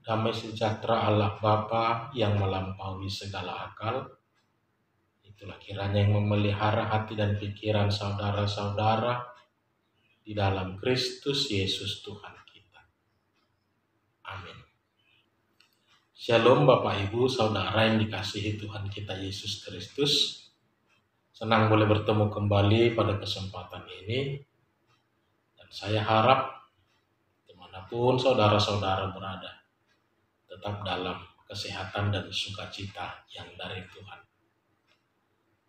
Damai sejahtera Allah Bapa yang melampaui segala akal, itulah kiranya yang memelihara hati dan pikiran saudara-saudara di dalam Kristus Yesus Tuhan kita. Amin. Shalom Bapak Ibu Saudara yang dikasihi Tuhan kita Yesus Kristus. Senang boleh bertemu kembali pada kesempatan ini. Dan saya harap dimanapun saudara-saudara berada, tetap dalam kesehatan dan sukacita yang dari Tuhan.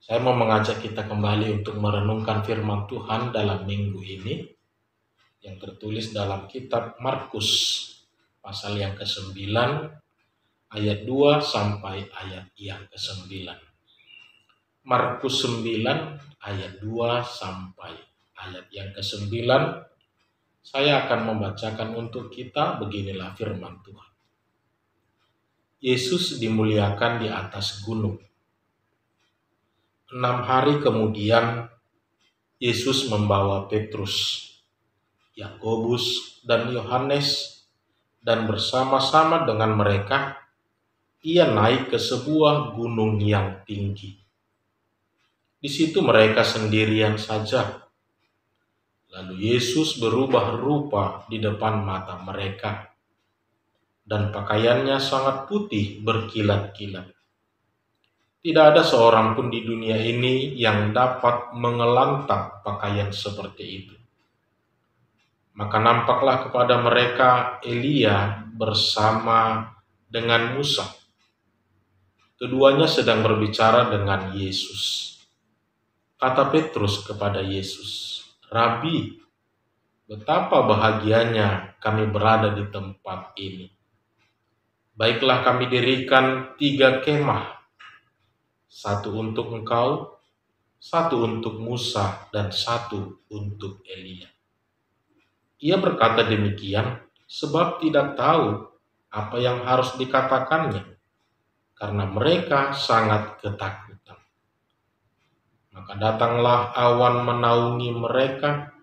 Saya mau mengajak kita kembali untuk merenungkan firman Tuhan dalam minggu ini yang tertulis dalam kitab Markus pasal yang ke-9 ayat 2 sampai ayat yang ke-9. Markus 9 ayat 2 sampai ayat yang ke-9. Saya akan membacakan untuk kita, beginilah firman Tuhan. Yesus dimuliakan di atas gunung. 6 hari kemudian, Yesus membawa Petrus, Yakobus, dan Yohanes, dan bersama-sama dengan mereka, ia naik ke sebuah gunung yang tinggi. Di situ mereka sendirian saja. Lalu Yesus berubah rupa di depan mata mereka, dan pakaiannya sangat putih berkilat-kilat. Tidak ada seorang pun di dunia ini yang dapat mengelantang pakaian seperti itu. Maka nampaklah kepada mereka Elia bersama dengan Musa. Keduanya sedang berbicara dengan Yesus. Kata Petrus kepada Yesus, "Rabi, betapa bahagianya kami berada di tempat ini. Baiklah kami dirikan 3 kemah, 1 untuk engkau, 1 untuk Musa, dan 1 untuk Elia." Ia berkata demikian sebab tidak tahu apa yang harus dikatakannya, karena mereka sangat ketakutan. Maka datanglah awan menaungi mereka,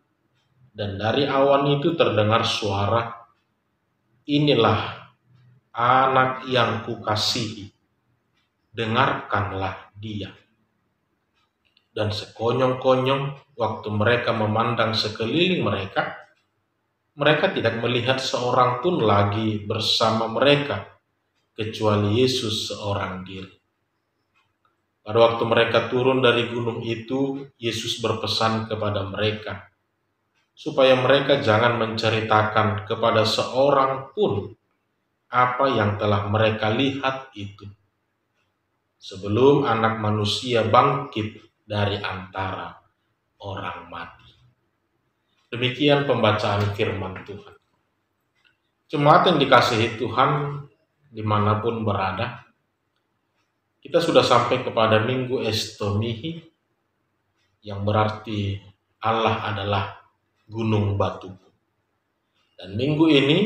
dan dari awan itu terdengar suara, "Inilah Anak yang kukasihi, dengarkanlah dia." Dan sekonyong-konyong waktu mereka memandang sekeliling mereka, mereka tidak melihat seorang pun lagi bersama mereka, kecuali Yesus seorang diri. Pada waktu mereka turun dari gunung itu, Yesus berpesan kepada mereka, supaya mereka jangan menceritakan kepada seorang pun apa yang telah mereka lihat itu, sebelum Anak Manusia bangkit dari antara orang mati. Demikian pembacaan firman Tuhan. Jemaat yang dikasihi Tuhan dimanapun berada, kita sudah sampai kepada Minggu Estomihi, yang berarti Allah adalah gunung batuku. Dan minggu ini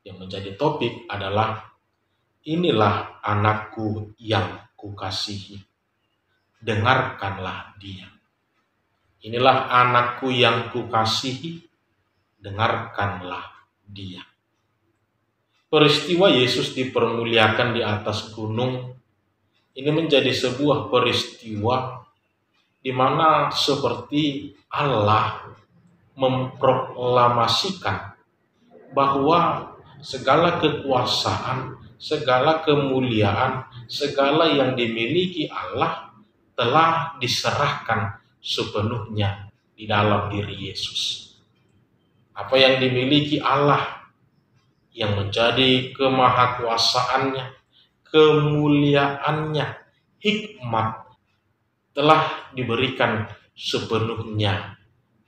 yang menjadi topik adalah, "Inilah anakku yang kukasihi, dengarkanlah dia." Inilah anakku yang kukasihi, dengarkanlah dia. Peristiwa Yesus dipermuliakan di atas gunung ini menjadi sebuah peristiwa di mana seperti Allah memproklamasikan bahwa segala kekuasaan, segala kemuliaan, segala yang dimiliki Allah telah diserahkan sepenuhnya di dalam diri Yesus. Apa yang dimiliki Allah, yang menjadi kemahakuasaannya, kemuliaannya, hikmat, telah diberikan sepenuhnya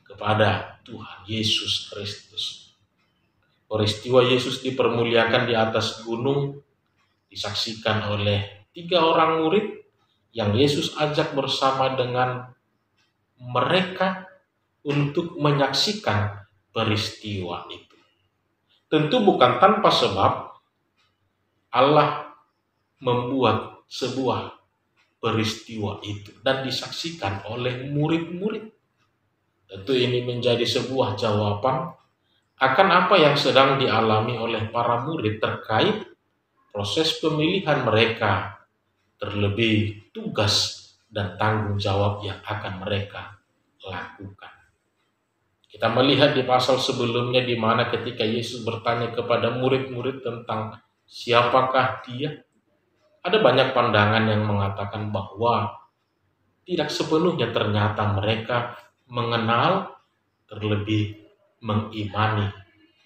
kepada Tuhan Yesus Kristus. Peristiwa Yesus dipermuliakan di atas gunung disaksikan oleh 3 orang murid yang Yesus ajak bersama dengan mereka untuk menyaksikan peristiwa itu. Tentu bukan tanpa sebab Allah membuat sebuah peristiwa itu dan disaksikan oleh murid-murid. Tentu ini menjadi sebuah jawaban akan apa yang sedang dialami oleh para murid terkait proses pemilihan mereka, terlebih tugas dan tanggung jawab yang akan mereka lakukan. Kita melihat di pasal sebelumnya di mana ketika Yesus bertanya kepada murid-murid tentang siapakah dia, ada banyak pandangan yang mengatakan bahwa tidak sepenuhnya ternyata mereka mengenal, terlebih mengimani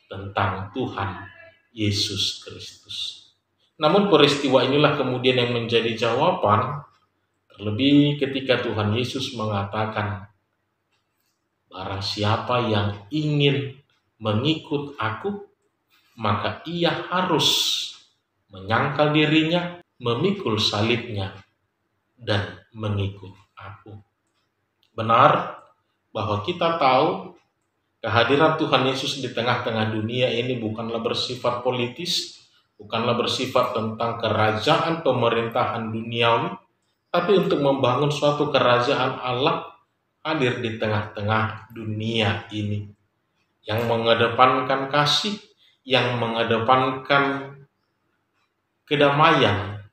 tentang Tuhan Yesus Kristus. Namun peristiwa inilah kemudian yang menjadi jawaban, terlebih ketika Tuhan Yesus mengatakan, barang siapa yang ingin mengikut aku, maka ia harus menyangkal dirinya, memikul salibnya, dan mengikut aku. Benar bahwa kita tahu kehadiran Tuhan Yesus di tengah-tengah dunia ini bukanlah bersifat politis, bukanlah bersifat tentang kerajaan pemerintahan duniawi, tapi untuk membangun suatu kerajaan Allah hadir di tengah-tengah dunia ini, yang mengedepankan kasih, yang mengedepankan kedamaian,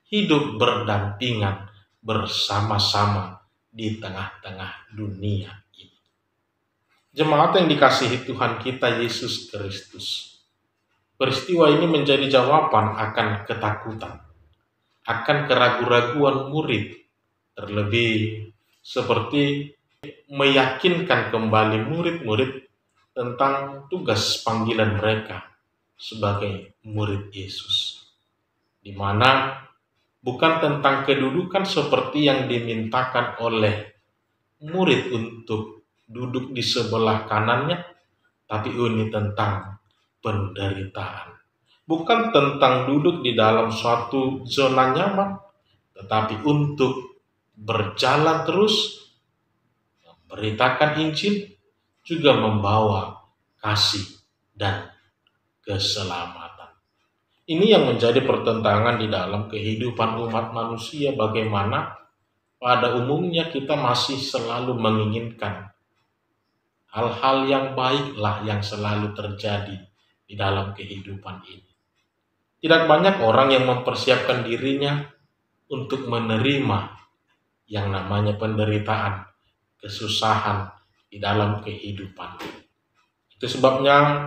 hidup berdampingan bersama-sama di tengah-tengah dunia ini. Jemaat yang dikasihi Tuhan kita Yesus Kristus, peristiwa ini menjadi jawaban akan ketakutan, akan keraguan-raguan murid, terlebih seperti meyakinkan kembali murid-murid tentang tugas panggilan mereka sebagai murid Yesus, di mana bukan tentang kedudukan seperti yang dimintakan oleh murid untuk duduk di sebelah kanannya, tapi ini tentang penderitaan. Bukan tentang duduk di dalam suatu zona nyaman, tetapi untuk berjalan terus, memberitakan Injil, juga membawa kasih dan keselamatan. Ini yang menjadi pertentangan di dalam kehidupan umat manusia, bagaimana pada umumnya kita masih selalu menginginkan hal-hal yang baiklah yang selalu terjadi di dalam kehidupan ini. Tidak banyak orang yang mempersiapkan dirinya untuk menerima yang namanya penderitaan, kesusahan di dalam kehidupan. Itu sebabnya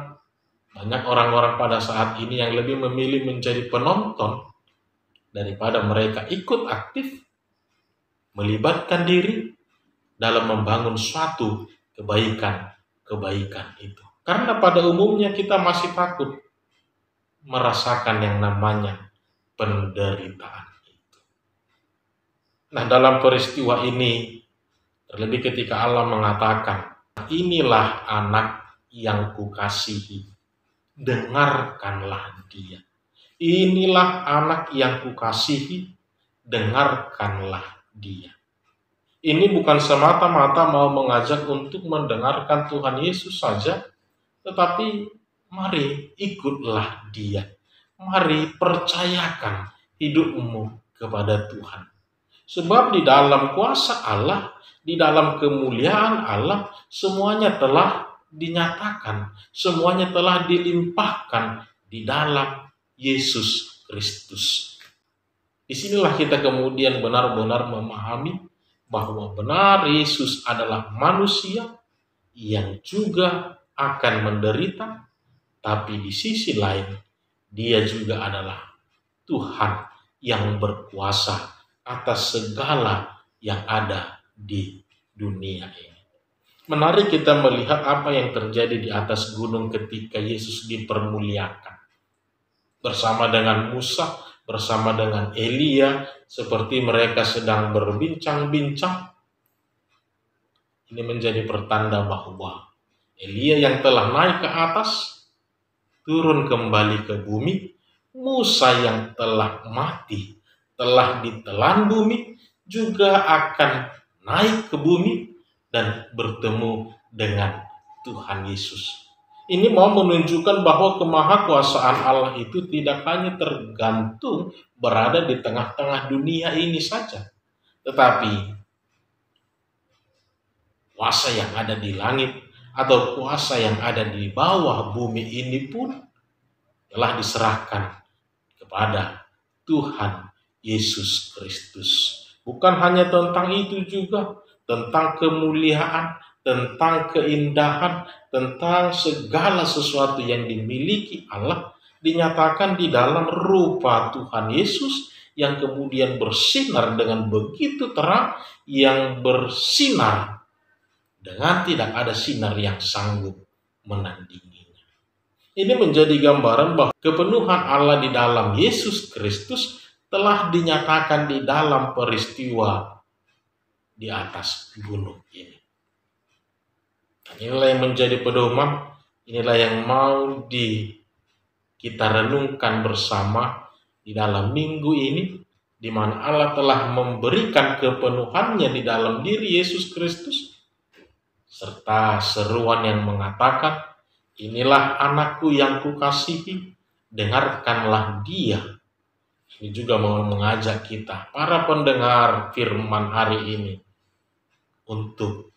banyak orang-orang pada saat ini yang lebih memilih menjadi penonton daripada mereka ikut aktif melibatkan diri dalam membangun suatu kebaikan itu. Karena pada umumnya kita masih takut merasakan yang namanya penderitaan itu. Nah, dalam peristiwa ini, terlebih ketika Allah mengatakan, inilah anak yang kukasihi, dengarkanlah dia. Inilah anak yang kukasihi, dengarkanlah dia. Ini bukan semata-mata mau mengajak untuk mendengarkan Tuhan Yesus saja, tetapi mari ikutlah dia. Mari percayakan hidupmu kepada Tuhan. Sebab di dalam kuasa Allah, di dalam kemuliaan Allah, semuanya telah dinyatakan, semuanya telah dilimpahkan di dalam Yesus Kristus. Disinilah kita kemudian benar-benar memahami bahwa benar Yesus adalah manusia yang juga akan menderita, tapi di sisi lain dia juga adalah Tuhan yang berkuasa atas segala yang ada di dunia ini. Menarik kita melihat apa yang terjadi di atas gunung ketika Yesus dipermuliakan. Bersama dengan Musa, bersama dengan Elia, seperti mereka sedang berbincang-bincang. Ini menjadi pertanda bahwa Elia yang telah naik ke atas, turun kembali ke bumi. Musa yang telah mati, telah ditelan bumi, juga akan naik ke bumi dan bertemu dengan Tuhan Yesus. Ini mau menunjukkan bahwa kemahakuasaan Allah itu tidak hanya tergantung berada di tengah-tengah dunia ini saja, tetapi kuasa yang ada di langit, atau kuasa yang ada di bawah bumi ini pun telah diserahkan kepada Tuhan Yesus Kristus. Bukan hanya tentang itu juga, tentang kemuliaan, tentang keindahan, tentang segala sesuatu yang dimiliki Allah dinyatakan di dalam rupa Tuhan Yesus yang kemudian bersinar dengan begitu terang, yang bersinar dengan tidak ada sinar yang sanggup menandinginya. Ini menjadi gambaran bahwa kepenuhan Allah di dalam Yesus Kristus telah dinyatakan di dalam peristiwa di atas gunung ini. Dan inilah yang menjadi pedoman, inilah yang mau kita renungkan bersama di dalam minggu ini, di mana Allah telah memberikan kepenuhannya di dalam diri Yesus Kristus, serta seruan yang mengatakan, inilah anakku yang kukasihi, dengarkanlah dia. Ini juga mau mengajak kita, para pendengar firman hari ini, untuk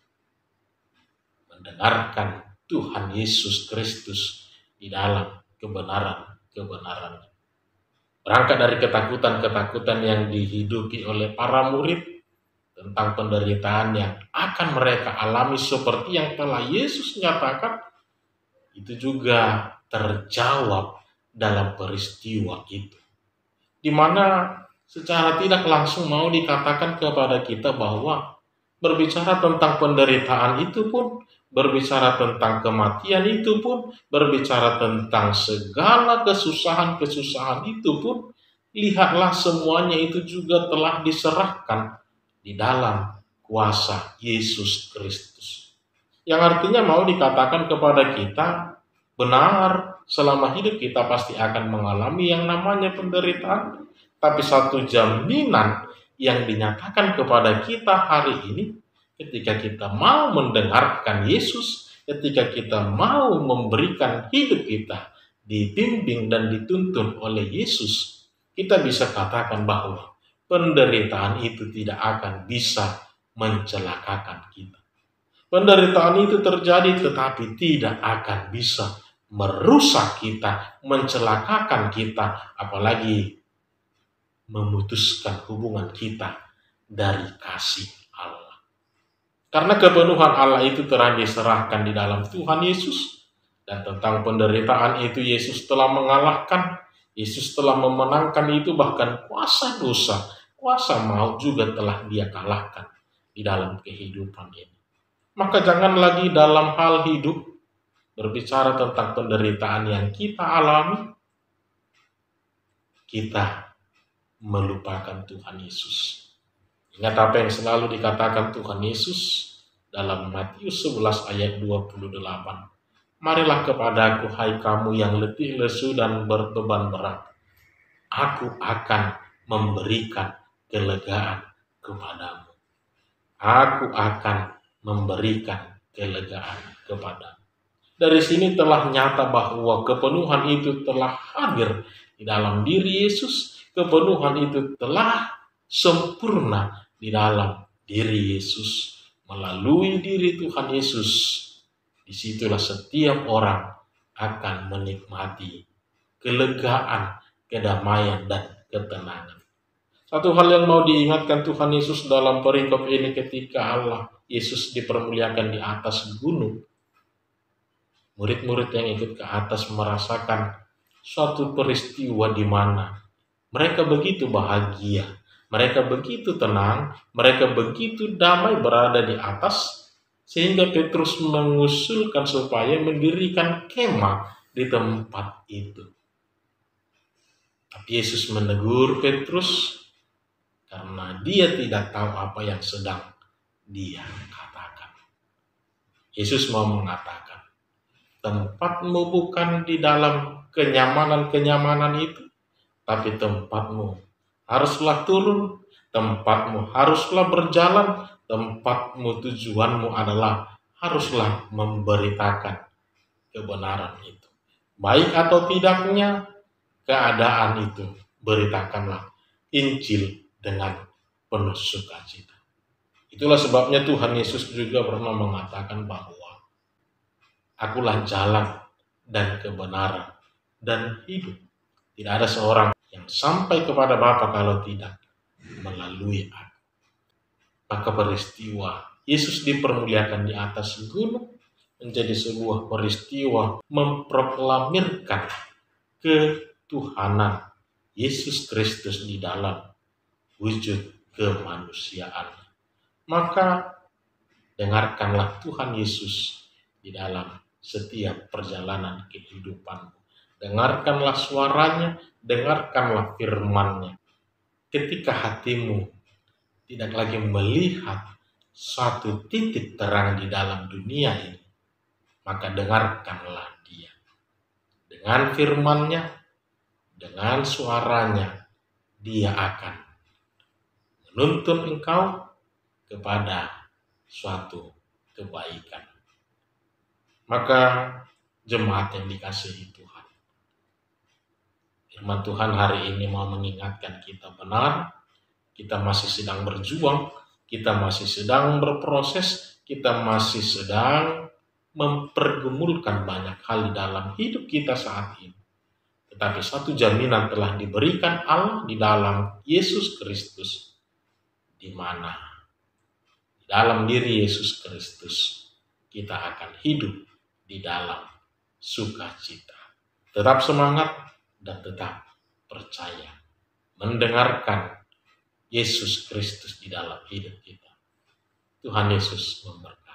mendengarkan Tuhan Yesus Kristus di dalam kebenaran-kebenaran. Berangkat dari ketakutan-ketakutan yang dihidupi oleh para murid tentang penderitaan yang akan mereka alami seperti yang telah Yesus nyatakan, itu juga terjawab dalam peristiwa itu. Di mana secara tidak langsung mau dikatakan kepada kita bahwa berbicara tentang penderitaan itu pun, berbicara tentang kematian itu pun, berbicara tentang segala kesusahan-kesusahan itu pun, lihatlah semuanya itu juga telah diserahkan di dalam kuasa Yesus Kristus. Yang artinya mau dikatakan kepada kita, benar, selama hidup kita pasti akan mengalami yang namanya penderitaan, tapi satu jaminan yang dinyatakan kepada kita hari ini, ketika kita mau mendengarkan Yesus, ketika kita mau memberikan hidup kita dibimbing dan dituntun oleh Yesus, kita bisa katakan bahwa penderitaan itu tidak akan bisa mencelakakan kita. Penderitaan itu terjadi tetapi tidak akan bisa merusak kita, mencelakakan kita, apalagi memutuskan hubungan kita dari kasih Allah. Karena kepenuhan Allah itu telah diserahkan di dalam Tuhan Yesus, dan tentang penderitaan itu Yesus telah mengalahkan, Yesus telah memenangkan itu, bahkan kuasa dosa, kuasa maut juga telah dia kalahkan di dalam kehidupan ini. Maka jangan lagi dalam hal hidup berbicara tentang penderitaan yang kita alami, kita melupakan Tuhan Yesus. Ingat apa yang selalu dikatakan Tuhan Yesus dalam Matius 11 ayat 28. Marilah kepadaku, hai kamu yang letih lesu dan berbeban berat. Aku akan memberikan kelegaan kepadamu. Aku akan memberikan kelegaan kepadamu. Dari sini telah nyata bahwa kepenuhan itu telah hadir di dalam diri Yesus. Kepenuhan itu telah sempurna di dalam diri Yesus. Melalui diri Tuhan Yesus, disitulah setiap orang akan menikmati kelegaan, kedamaian, dan ketenangan. Satu hal yang mau diingatkan Tuhan Yesus dalam perikop ini, ketika Yesus dipermuliakan di atas gunung, murid-murid yang ikut ke atas merasakan suatu peristiwa di mana mereka begitu bahagia, mereka begitu tenang, mereka begitu damai berada di atas, sehingga Petrus mengusulkan supaya mendirikan kemah di tempat itu. Tapi Yesus menegur Petrus karena dia tidak tahu apa yang sedang dia katakan. Yesus mau mengatakan, tempatmu bukan di dalam kenyamanan-kenyamanan itu, tapi tempatmu haruslah turun, tempatmu haruslah berjalan, tempatmu, tujuanmu adalah haruslah memberitakan kebenaran itu. Baik atau tidaknya keadaan itu, beritakanlah Injil dengan penuh sukacita. Itulah sebabnya Tuhan Yesus juga pernah mengatakan bahwa Akulah jalan dan kebenaran dan hidup. Tidak ada seorang yang sampai kepada Bapa kalau tidak melalui aku. Maka peristiwa Yesus dipermuliakan di atas gunung menjadi sebuah peristiwa memproklamirkan ketuhanan Yesus Kristus di dalam wujud kemanusiaan. Maka dengarkanlah Tuhan Yesus di dalam setiap perjalanan kehidupanmu. Dengarkanlah suaranya, dengarkanlah firman-Nya. Ketika hatimu tidak lagi melihat suatu titik terang di dalam dunia ini, maka dengarkanlah Dia. Dengan firman-Nya, dengan suaranya, Dia akan menuntun engkau kepada suatu kebaikan. Maka jemaat yang dikasihi Tuhan, firman Tuhan hari ini mau mengingatkan kita benar, kita masih sedang berjuang, kita masih sedang berproses, kita masih sedang mempergumulkan banyak hal di dalam hidup kita saat ini. Tetapi satu jaminan telah diberikan Allah di dalam Yesus Kristus, di mana di dalam diri Yesus Kristus kita akan hidup di dalam sukacita. Tetap semangat dan tetap percaya, mendengarkan Yesus Kristus di dalam hidup kita. Tuhan Yesus memberkati.